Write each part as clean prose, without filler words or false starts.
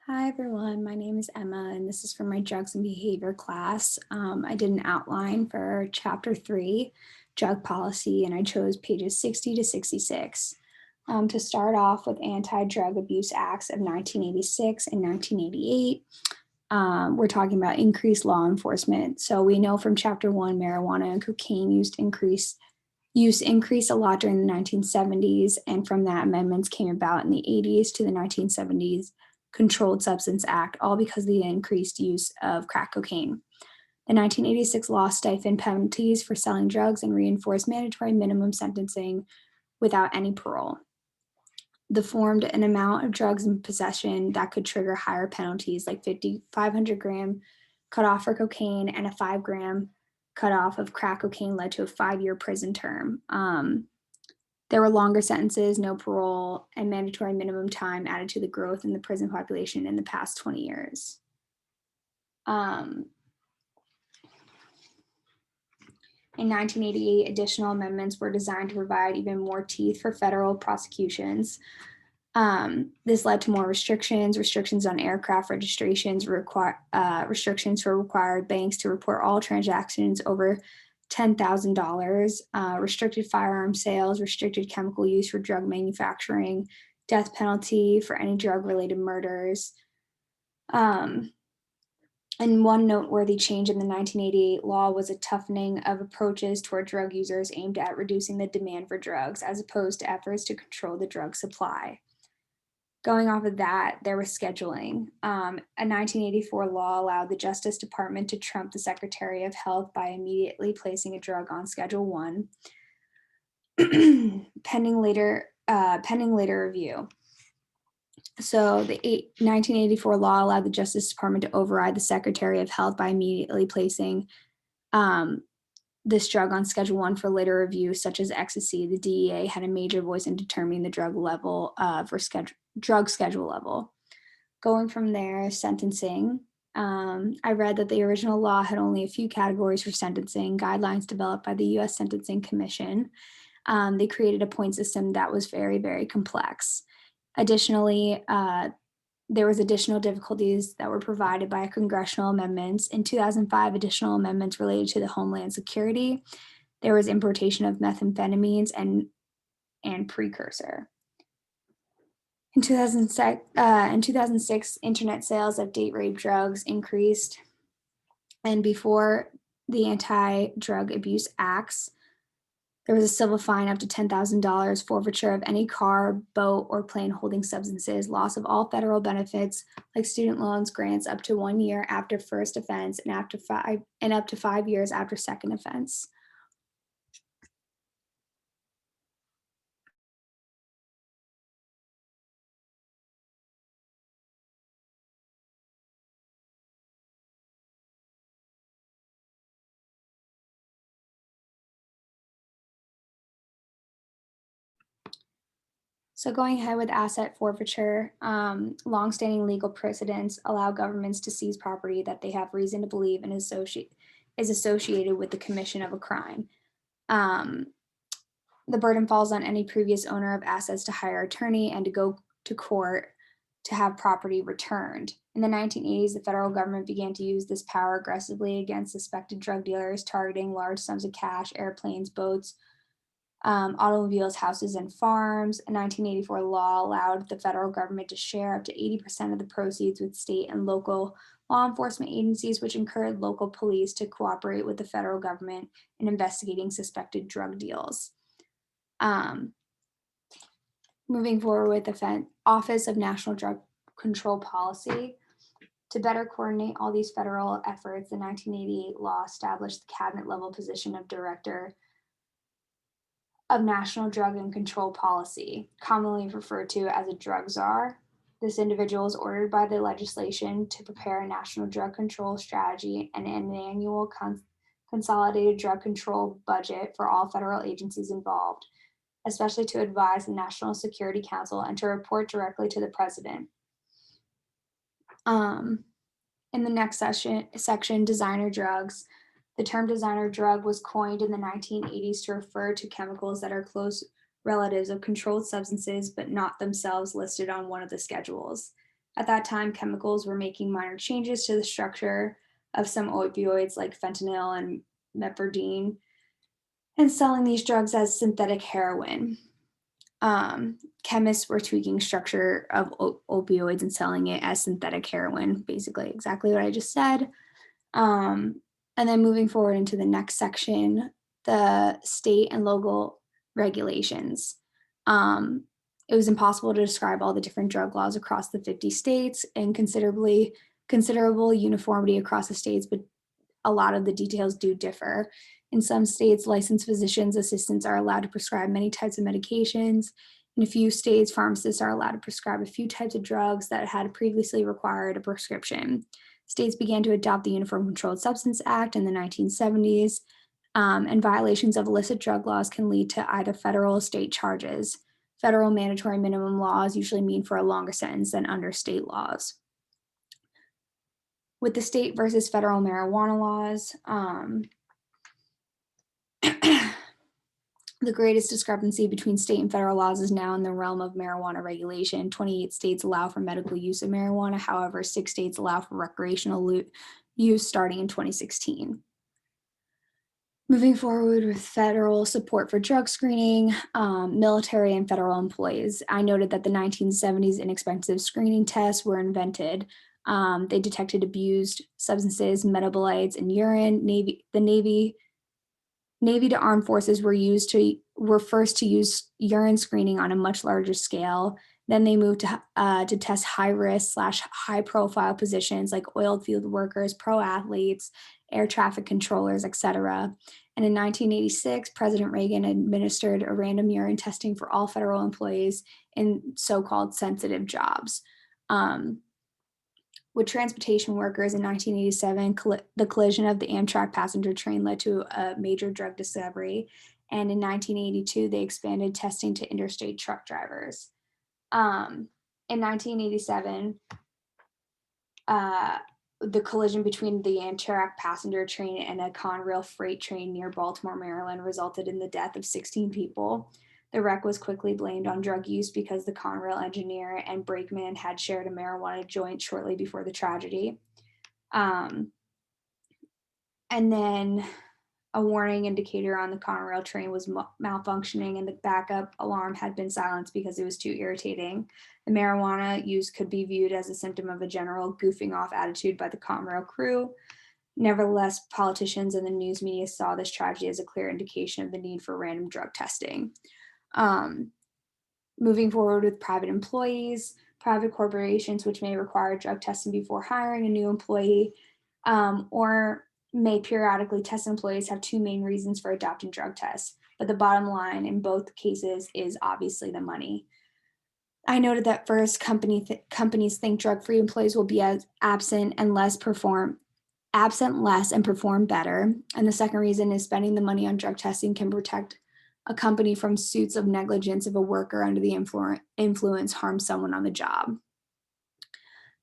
Hi everyone, my name is Emma and this is for my drugs and behavior class. I did an outline for chapter 3, drug policy, and I chose pages 60 to 66. To start off with Anti-Drug Abuse Acts of 1986 and 1988, we're talking about increased law enforcement. So we know from chapter 1, marijuana and cocaine use increased a lot during the 1970s, and from that amendments came about in the 80s to the 1970s Controlled Substance Act, all because of the increased use of crack cocaine. The 1986 law stiffened penalties for selling drugs and reinforced mandatory minimum sentencing without any parole. The formed an amount of drugs in possession that could trigger higher penalties, like 500-gram cutoff for cocaine and a 5-gram cutoff of crack cocaine led to a 5-year prison term. There were longer sentences, no parole, and mandatory minimum time added to the growth in the prison population in the past 20 years. In 1988, additional amendments were designed to provide even more teeth for federal prosecutions. This led to more restrictions on aircraft registrations, restrictions for required banks to report all transactions over $10,000, restricted firearm sales, restricted chemical use for drug manufacturing, death penalty for any drug-related murders. And one noteworthy change in the 1988 law was a toughening of approaches toward drug users aimed at reducing the demand for drugs, as opposed to efforts to control the drug supply. Going off of that, there was scheduling. A 1984 law allowed the Justice Department to trump the Secretary of Health by immediately placing a drug on Schedule 1, pending later review. So the 1984 law allowed the Justice Department to override the Secretary of Health by immediately placing this drug on Schedule 1 for later review, such as ecstasy. The DEA had a major voice in determining the drug level drug schedule level. Going from there, sentencing. I read that the original law had only a few categories for sentencing, guidelines developed by the U.S. Sentencing Commission. They created a point system that was very, very complex. Additionally, there was additional difficulties that were provided by congressional amendments. In 2005, additional amendments related to the Homeland Security. There was importation of methamphetamines and precursor. In 2006, internet sales of date rape drugs increased. And before the Anti-Drug Abuse Acts, there was a civil fine up to $10,000, forfeiture of any car, boat, or plane holding substances, loss of all federal benefits like student loans, grants up to 1 year after first offense and up to 5 years after second offense. So going ahead with asset forfeiture, longstanding legal precedents allow governments to seize property that they have reason to believe and is associated with the commission of a crime. The burden falls on any previous owner of assets to hire an attorney and to go to court to have property returned. In the 1980s, the federal government began to use this power aggressively against suspected drug dealers, targeting large sums of cash, airplanes, boats, automobiles, houses, and farms. A 1984 law allowed the federal government to share up to 80% of the proceeds with state and local law enforcement agencies, which encouraged local police to cooperate with the federal government in investigating suspected drug deals. Moving forward with the Office of National Drug Control Policy. To better coordinate all these federal efforts, the 1988 law established the cabinet-level position of Director of National Drug and Control Policy, commonly referred to as a drug czar. This individual is ordered by the legislation to prepare a national drug control strategy and an annual consolidated drug control budget for all federal agencies involved, especially to advise the National Security Council and to report directly to the president. In the next section, designer drugs. The term designer drug was coined in the 1980s to refer to chemicals that are close relatives of controlled substances but not themselves listed on one of the schedules. At that time, chemicals were making minor changes to the structure of some opioids like fentanyl and mepridine and selling these drugs as synthetic heroin. Chemists were tweaking structure of opioids and selling it as synthetic heroin, basically exactly what I just said. And then moving forward into the next section, the state and local regulations. Um, it was impossible to describe all the different drug laws across the 50 states and considerable uniformity across the states, but a lot of the details do differ. In some states, licensed physicians' assistants are allowed to prescribe many types of medications. In a few states, pharmacists are allowed to prescribe a few types of drugs that had previously required a prescription. States began to adopt the Uniform Controlled Substance Act in the 1970s, and violations of illicit drug laws can lead to either federal or state charges. Federal mandatory minimum laws usually mean for a longer sentence than under state laws. With the state versus federal marijuana laws, the greatest discrepancy between state and federal laws is now in the realm of marijuana regulation. 28 states allow for medical use of marijuana. However, 6 states allow for recreational use starting in 2016. Moving forward with federal support for drug screening, military and federal employees. I noted that the 1970s inexpensive screening tests were invented. They detected abused substances, metabolites, and urine. The Navy to armed forces were first to use urine screening on a much larger scale. Then they moved to test high risk / high profile positions like oil field workers, pro athletes, air traffic controllers, etc. And in 1986, President Reagan administered a random urine testing for all federal employees in so-called sensitive jobs. With transportation workers in 1987, the collision of the Amtrak passenger train led to a major drug discovery. And in 1982, they expanded testing to interstate truck drivers. In 1987, the collision between the Amtrak passenger train and a Conrail freight train near Baltimore, Maryland, resulted in the death of 16 people. The wreck was quickly blamed on drug use because the Conrail engineer and brakeman had shared a marijuana joint shortly before the tragedy. And then a warning indicator on the Conrail train was malfunctioning, and the backup alarm had been silenced because it was too irritating. The marijuana use could be viewed as a symptom of a general goofing off attitude by the Conrail crew. Nevertheless, politicians and the news media saw this tragedy as a clear indication of the need for random drug testing. Moving forward with private employees, private corporations, which may require drug testing before hiring a new employee, or may periodically test employees, have 2 main reasons for adopting drug tests. But the bottom line in both cases is obviously the money. I noted that first, companies think drug-free employees will be as absent less and perform better. And the second reason is spending the money on drug testing can protect a company from suits of negligence if a worker under the influence harms someone on the job.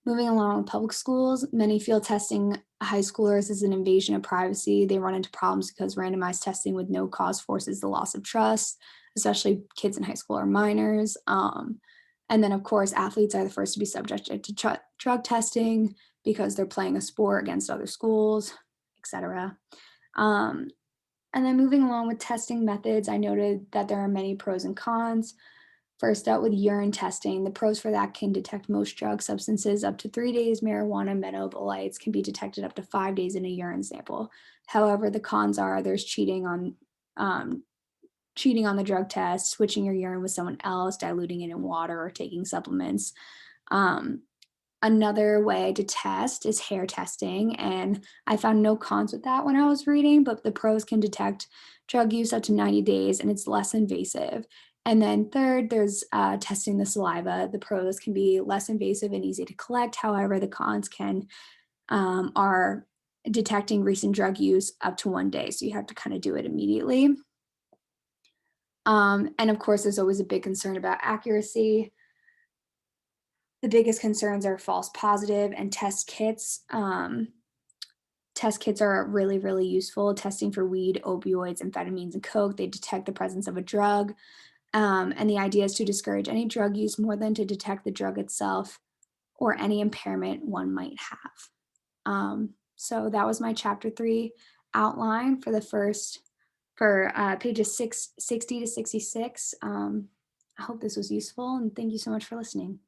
Moving along with public schools, many feel testing high schoolers is an invasion of privacy. They run into problems because randomized testing with no cause forces the loss of trust, especially kids in high school or minors. And then, of course, athletes are the first to be subjected to drug testing because they're playing a sport against other schools, etc. And then moving along with testing methods, I noted that there are many pros and cons. First out with urine testing. The pros for that can detect most drug substances up to 3 days. Marijuana metabolites can be detected up to 5 days in a urine sample. However, the cons are there's cheating on the drug test, switching your urine with someone else, diluting it in water, or taking supplements. Another way to test is hair testing, and I found no cons with that when I was reading, but the pros can detect drug use up to 90 days, and it's less invasive. And then third, there's testing the saliva. The pros can be less invasive and easy to collect. However, the cons are detecting recent drug use up to 1 day, so you have to kind of do it immediately. And of course, there's always a big concern about accuracy. The biggest concerns are false positive and test kits. Test kits are really, really useful. Testing for weed, opioids, amphetamines, and coke, they detect the presence of a drug. And the idea is to discourage any drug use more than to detect the drug itself or any impairment one might have. So that was my chapter 3 outline for the first for pages 60 to 66. I hope this was useful, and thank you so much for listening.